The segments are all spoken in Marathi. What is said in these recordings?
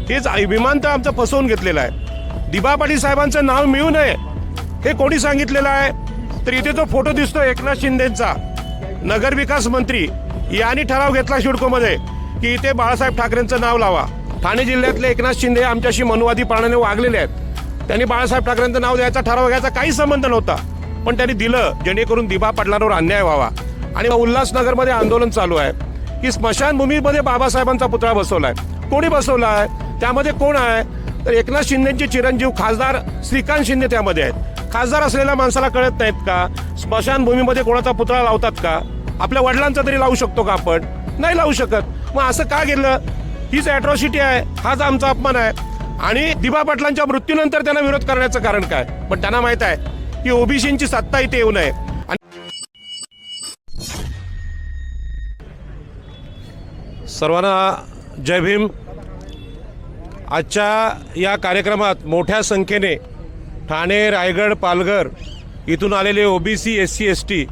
हेच विमानतळ आमचं फसवून घेतलेलं आहे। दिबा पाटील साहेबांचं नाव मिळू नये हे कोणी सांगितलेलं आहे? तर इथे जो फोटो दिसतो एकनाथ शिंदेचा, नगरविकास मंत्री यांनी ठराव घेतला शिडकोमध्ये की इथे बाळासाहेब ठाकरेंचं नाव लावा। ठाणे जिल्ह्यातले एकनाथ शिंदे आमच्याशी मनवादीपणाने वागलेले आहेत। त्यांनी बाळासाहेब ठाकरेंचं नाव द्यायचा ठराव घ्यायचा काही संबंध नव्हता, पण त्यांनी दिलं जेणेकरून दिबा पाटलांवर अन्याय व्हावा। आणि उल्हासनगरमध्ये आंदोलन चालू आहे की स्मशानभूमीमध्ये बाबासाहेबांचा पुतळा बसवलाय। कोणी बसवलाय? त्यामध्ये कोण आहे? तर एकनाथ शिंदेचे चिरंजीव खासदार श्रीकांत शिंदे त्यामध्ये आहेत। खासदार असलेल्या माणसाला कळत नाहीत का स्मशानभूमीमध्ये कोणाचा पुतळा लावतात का? आपल्या वडिलांचा तरी लावू शकतो का आपण? नाही लावू शकत। मग असं का केलं? हीच ॲट्रॉसिटी आहे, हाच आमचा अपमान आहे। आणि दिबा पाटलांच्या मृत्यूनंतर त्यांना विरोध करण्याचं कारण काय? पण त्यांना माहित आहे की ओबीसींची सत्ता इथे येऊ नये। सर्वांना जय भीम। आजच्या या कार्यक्रमात मोठ्या संख्येने ठाणे, रायगड, पालघर इथून आलेले ओबीसी, SC, ST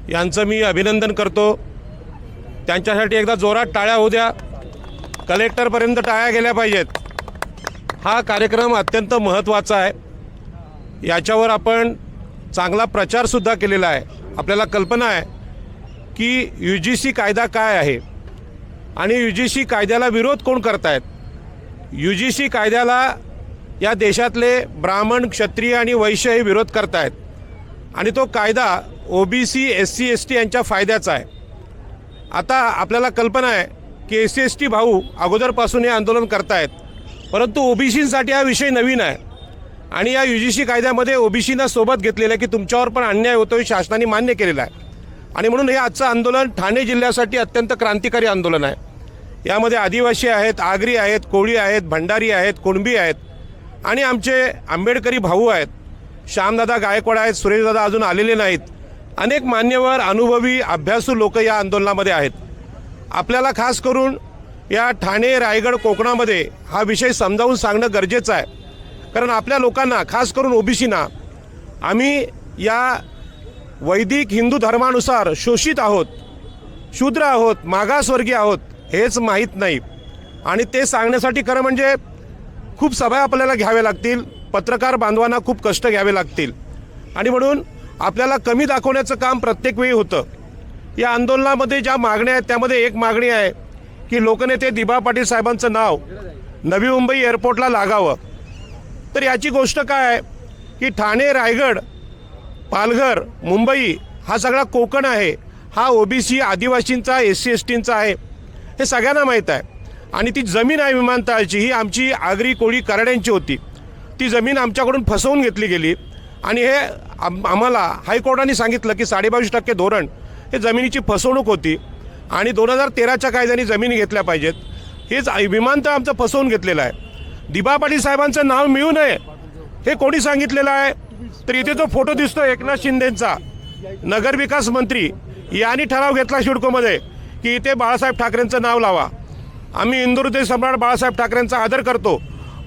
यांचं मी अभिनंदन करतो। त्यांच्यासाठी एकदा जोरात टाळ्या होऊ द्या, कलेक्टरपर्यंत टाळ्या गेल्या पाहिजेत। हा कार्यक्रम अत्यंत महत्त्वाचा आहे, याच्यावर आपण चांगला प्रचारसुद्धा केलेला आहे। आपल्याला कल्पना आहे की UGC कायदा काय आहे आणि UGC कायद्याला विरोध कोण करतायत। UGC कायद्याला या देशातले ब्राह्मण, क्षत्रिय आणि वैश्य हे विरोध करतायत आणि तो कायदा OBC, SC, ST यांच्या फायद्याचा आहे। आता आपल्याला कल्पना आहे की SC, ST भाऊ अगोदरपासून हे आंदोलन करतायत, परंतु OBCसाठी हा विषय नवीन आहे आणि या UGC कायद्यामध्ये OBCना सोबत घेतलेलं आहे की तुमच्यावर पण अन्याय होतो हे शासनाने मान्य केलेलं आहे। आणि म्हणून हे आजचं आंदोलन ठाणे जिल्ह्यासाठी अत्यंत क्रांतिकारी आंदोलन आहे। यामध्ये आदिवासी आहेत, आगरी आहेत, कोळी आहेत, भंडारी आहेत, कुणबी आहेत आणि आमचे आंबेडकरी भाऊ आहेत। श्यामदादा गायकवाड आहेत, सुरेशदादा अजून आलेले नाहीत। अनेक मान्यवर, अनुभवी, अभ्यासू लोक या आंदोलनामध्ये आहेत। आपल्याला खास करून या ठाणे, रायगड, कोकणामध्ये हा विषय समजावून सांगणं गरजेचं आहे, कारण आपल्या लोकांना खास करून OBCना आम्ही या वैदिक हिंदू धर्मानुसार शोषित आहोत, शूद्र आहोत, मागासवर्गीय आहोत हेच माहीत नाही। आणि ते सांगण्यासाठी खरं म्हणजे खूप सभा आपल्याला घ्याव्या लागतील, पत्रकार बांधवांना खूप कष्ट घ्यावे लागतील आणि म्हणून आपल्याला कमी दाखवण्याचं काम प्रत्येक वेळी होतं। या आंदोलनामध्ये ज्या मागण्या आहेत त्यामध्ये एक मागणी आहे की लोकनेते दिबा पाटील साहेबांचं नाव नवी मुंबई एअरपोर्टला लागावं। तर याची गोष्ट काय आहे की ठाणे, रायगड, पालघर, मुंबई हा सगळा कोकण आहे, हा OBC, आदिवासींचा, SC, STंचा आहे, हे सगळ्यांना माहीत आहे। आणि ती जमीन आहे विमानतळाची ही आमची आगरी, कोळी, कराड्यांची होती। ती जमीन आमच्याकडून फसवून घेतली गेली आणि हे आम्हाला हायकोर्टाने सांगितलं की 22.5% धोरण हे जमिनीची फसवणूक होती आणि 2013च्या कायद्याने जमिनी घेतल्या पाहिजेत। हेच विमानतळ आमचं फसवून घेतलेलं आहे। दिबा पाटील साहेबांचं नाव मिळू नये हे कोणी सांगितलेलं आहे? तर इथे जो फोटो दिसतो एकनाथ शिंदेचा, नगरविकास मंत्री यांनी ठराव घेतला शिडकोमध्ये की इथे बाळासाहेब ठाकरेंचं नाव लावा। आम्ही हिंदुहृदय सम्राट बाळासाहेब ठाकरेंचा आदर करतो,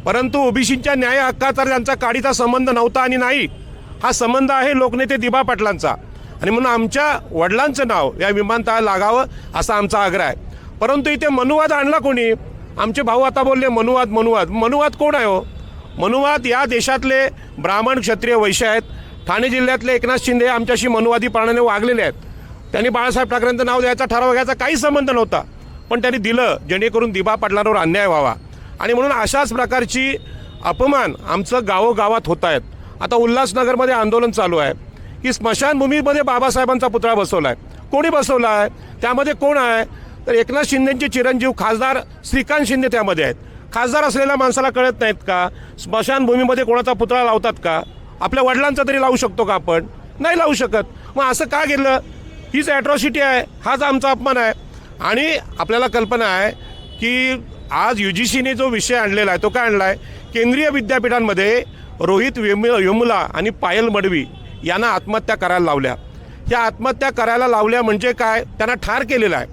परंतु OBCच्या न्याय हक्काचा त्यांचा काडीचा संबंध नव्हता आणि नाही, हा संबंध आहे लोकनेते दिबा पाटलांचा। आणि म्हणून आमच्या वडिलांचं नाव या विमानतळाला लागावं असा आमचा आग्रह आहे। परंतु इथे मनुवाद आणला कोणी? आमचे भाऊ आता बोलले मनुवाद मनुवाद मनुवाद कोण आहे हो? मनुवाद या देशातले ब्राह्मण, क्षत्रिय, वैश्य आहेत। ठाणे जिल्ह्यातले एकनाथ शिंदे आमच्याशी मनवादीपणाने वागलेले आहेत। त्यांनी बाळासाहेब ठाकरेंचं नाव द्यायचा ठराव घ्यायचा काही संबंध नव्हता, पण त्यांनी दिलं जेणेकरून दिबा पाटलांवर अन्याय व्हावा। आणि म्हणून अशाच प्रकारची अपमान आमचं गावोगावात होत आहेत। आता उल्हासनगरमध्ये आंदोलन चालू आहे की स्मशानभूमीमध्ये बाबासाहेबांचा पुतळा बसवला आहे। कोणी बसवला आहे? त्यामध्ये कोण आहे? तर एकनाथ शिंदेचे चिरंजीव खासदार श्रीकांत शिंदे त्यामध्ये आहेत। खासदार असलेल्या माणसाला कळत नाहीत का स्मशानभूमीमध्ये कोणाचा पुतळा लावतात का? आपल्या वडिलांचा तरी लावू शकतो का आपण? नाही लावू शकत। मग असं का केलं? हीच ॲट्रॉसिटी आहे, हाच आमचा अपमान आहे। आणि आपल्याला कल्पना आहे की आज UGCने जो विषय आणलेला आहे तो काय आणला आहे? केंद्रीय विद्यापीठांमध्ये रोहित वेमुला आणि पायल मडवी यांना आत्महत्या करायला लावल्या। ह्या आत्महत्या करायला लावल्या म्हणजे काय? त्यांना ठार केलेलं आहे।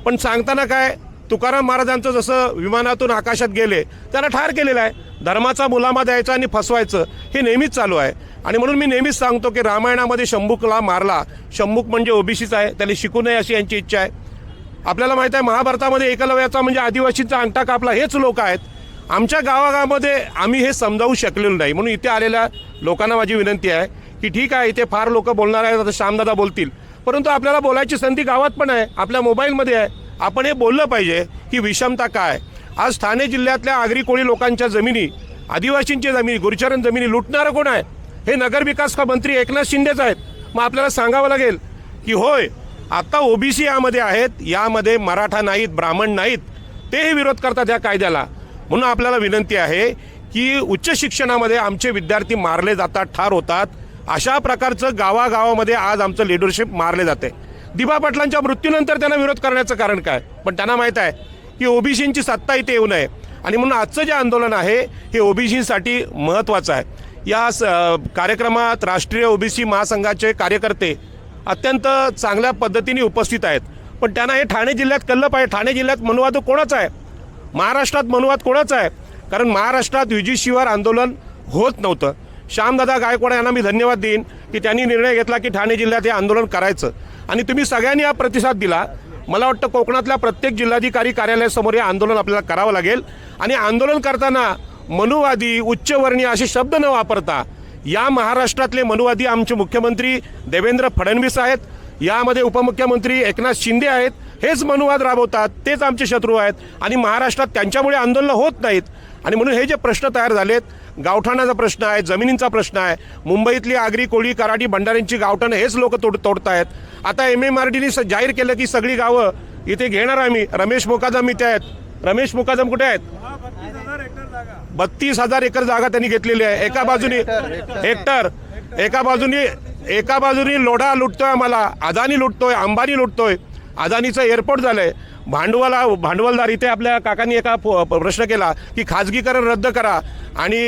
पण सांगताना काय? तुकाराम महाराजांचं जसं विमानातून आकाशात गेले त्यांना ठार केलेलं आहे। धर्माचा मुलामा द्यायचा आणि फसवायचं हे नेहमीच चालू आहे। आणि म्हणून मी नेहमीच सांगतो की रामायणामध्ये शंभूकला मारला, शंभूक म्हणजे OBCचा आहे, त्याला शिकू नये अशी यांची इच्छा आहे। आपल्याला माहीत आहे महाभारतामध्ये एकलव्याचा म्हणजे आदिवासींचा अंगठा कापला हेच लोक आहेत। आमच्या गावागावामध्ये आम्ही हे समजावू शकलेलो नाही. म्हणून इथे आलेल्या लोकांना माझी विनंती आहे की ठीक आहे, इथे फार लोक बोलणार आहेत, आता श्यामदादा बोलतील, परंतु आपल्याला बोलायची संधी गावात पण आहे, आपल्या मोबाईलमध्ये आहे. आपण हे बोललं पाहिजे की विषमता काय. आज ठाणे जिल्ह्यातल्या आगरी कोळी लोकांच्या जमिनी, आदिवासींच्या जमिनी, गुरुचरण जमिनी लुटणारं कोण आहे? हे नगरविकास मंत्री एकनाथ शिंदेच आहेत. मग आपल्याला सांगावं लागेल की होय, आता ओबीसी यामध्ये आहेत, यामध्ये मराठा नाहीत, ब्राह्मण नाहीत, तेही विरोध करतात या कायद्याला. म्हणून आपल्याला विनंती आहे की उच्च शिक्षणामध्ये आमचे विद्यार्थी मारले जातात, ठार होतात. अशा प्रकारचं गावागावामध्ये आज आमचं लिडरशिप मारले जाते. दिबा पाटलांच्या मृत्यूनंतर त्यांना विरोध करण्याचं कारण काय? पण त्यांना माहीत आहे की ओबीसींची सत्ता इथे येऊ नये, आणि म्हणून आजचं जे आंदोलन आहे हे ओबीसीसाठी महत्त्वाचं आहे. या कार्यक्रमात राष्ट्रीय ओबीसी महासंघाचे कार्यकर्ते अत्यंत चांगल्या पद्धतीने उपस्थित आहेत. पण त्यांना हे ठाणे जिल्ह्यात कळलं पाहिजे, ठाणे जिल्ह्यात मनुवाद कोणाचा आहे, महाराष्ट्रात मनुवाद कोणाचा आहे? कारण महाराष्ट्रात UGCवर आंदोलन होत नव्हतं. श्यामदादा गायकवाड यांना मी धन्यवाद देईन की त्यांनी निर्णय घेतला की ठाणे जिल्ह्यात हे आंदोलन करायचं, आणि तुम्ही सगळ्यांनी हा प्रतिसाद दिला. मला वाटतं कोकणातल्या प्रत्येक जिल्हाधिकारी कार्यालयासमोर हे आंदोलन आपल्याला करावं लागेल. आणि आंदोलन करताना मनुवादी, उच्चवर्णीय असे शब्द न वापरता, या महाराष्ट्रातले मनुवादी आमचे मुख्यमंत्री देवेंद्र फडणवीस आहेत, यामध्ये उपमुख्यमंत्री एकनाथ शिंदे आहेत, हेच मनुवाद राबवतात, तेच आमचे शत्रू आहेत, आणि महाराष्ट्रात त्यांच्यामुळे आंदोलन होत नाहीत. आणि म्हणून हे जे प्रश्न तयार झालेत, गावठाणाचा प्रश्न आहे, जमिनींचा प्रश्न आहे, मुंबईतली आगरी कोळी कराडी भंडाऱ्यांची गावठाणं हेच लोक तोडतायत. आता MMRDने जाहीर केलं की सगळी गावं इथे घेणार आम्ही. रमेश मुकादम इथे आहेत. रमेश मुकादम कुठे आहेत? 32,000 एकर जागा त्यांनी घेतलेली आहे. एका बाजूनी हेक्टर, एका बाजूनी लोढा लुटतोय आम्हाला, अदानी लुटतोय, अंबानी लुटतोय. अदानीचं एअरपोर्ट झालंय. भांडवलदार इथे आपल्या काकांनी एका प्रश्न केला की खाजगीकरण रद्द करा आणि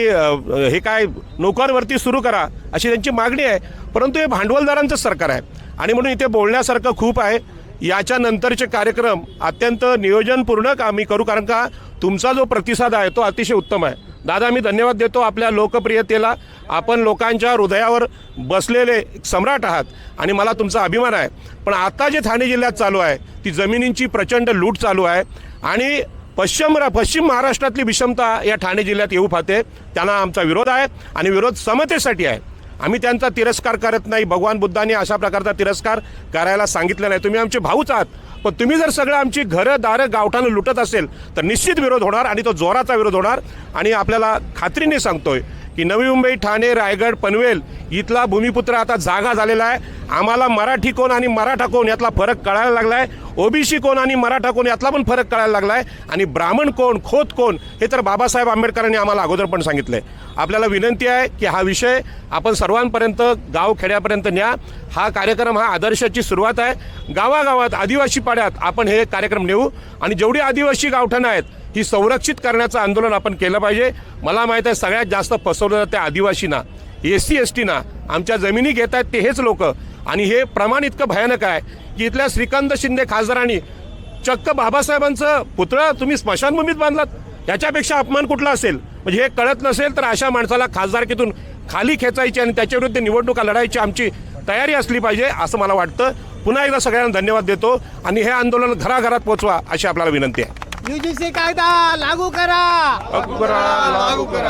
हे काय नोकरवरती सुरू करा, अशी त्यांची मागणी आहे. परंतु हे भांडवलदारांचं सरकार आहे, आणि म्हणून इथे बोलण्यासारखं खूप आहे. याच्या नंतरचे कार्यक्रम अत्यंत नियोजनपूर्वक आम्ही करू, कारण का तुमचा जो प्रतिसाद आहे तो अतिशय उत्तम आहे. दादा, मी धन्यवाद देतो आपल्या लोकप्रियतेला. आपण लोकांच्या हृदयावर बसलेले सम्राट आहात आणि मला तुमचा अभिमान आहे. पण आता जे ठाणे जिल्ह्यात चालू आहे ती जमिनींची प्रचंड लूट चालू आहे, आणि पश्चिम महाराष्ट्रातली विषमता या ठाणे जिल्ह्यात येऊ पाहते. त्यांना आमचा विरोध आहे, आणि विरोध समतेसाठी आहे. आम्ही त्यांचा तिरस्कार करत नाही. भगवान बुद्धांनी अशा प्रकारचा तिरस्कार करायला सांगितलं नाही. तुम्ही आमचे भाऊच आहात, पण तुम्ही जर सगळं आमची घरं दारं गावठाणं लुटत असेल तर निश्चित विरोध होणार, आणि तो जोराचा विरोध होणार. आणि आपल्याला खात्रीने सांगतोय की नवी मुंबई, ठाणे, रायगड, पनवेल इथला भूमिपुत्र आता जागा झालेला आहे. आम्हाला मराठी कोण आणि मराठा कोण यातला फरक कळायला लागला आहे. ओबीसी कोण आणि मराठा कोण यातला पण फरक कळायला लागला आहे. आणि ब्राह्मण कोण, खोत कोण हे तर बाबासाहेब आंबेडकरांनी आम्हाला अगोदर पण सांगितलं आहे. आपल्याला विनंती आहे की हा विषय आपण सर्वांपर्यंत, गावखेड्यापर्यंत न्या. हा कार्यक्रम हा आदर्शाची सुरुवात आहे. गावागावात, आदिवासी पाड्यात आपण हे कार्यक्रम नेऊ, आणि जेवढी आदिवासी गावठाणं आहेत ही संरक्षित करण्याचं आंदोलन आपण केलं पाहिजे. मला माहीत आहे सगळ्यात जास्त फसवलं जातं आदिवासींना, SC STना. आमच्या जमिनी घेत आहेत ते हेच लोक. आणि हे प्रमाण इतकं भयानक आहे की इथल्या श्रीकांत शिंदे खासदारांनी चक्क बाबासाहेबांचं पुतळा तुम्ही स्मशानभूमीत बांधलात. याच्यापेक्षा अपमान कुठला असेल? म्हणजे हे कळत नसेल तर अशा माणसाला खासदारकीतून खाली खेचायची आणि त्याच्याविरुद्ध निवडणुका लढायची आमची तयारी असली पाहिजे, असं मला वाटतं. पुन्हा एकदा सगळ्यांना धन्यवाद देतो, आणि हे आंदोलन घराघरात पोहोचवा अशी आपल्याला विनंती आहे. UGC कायदा लागू करा.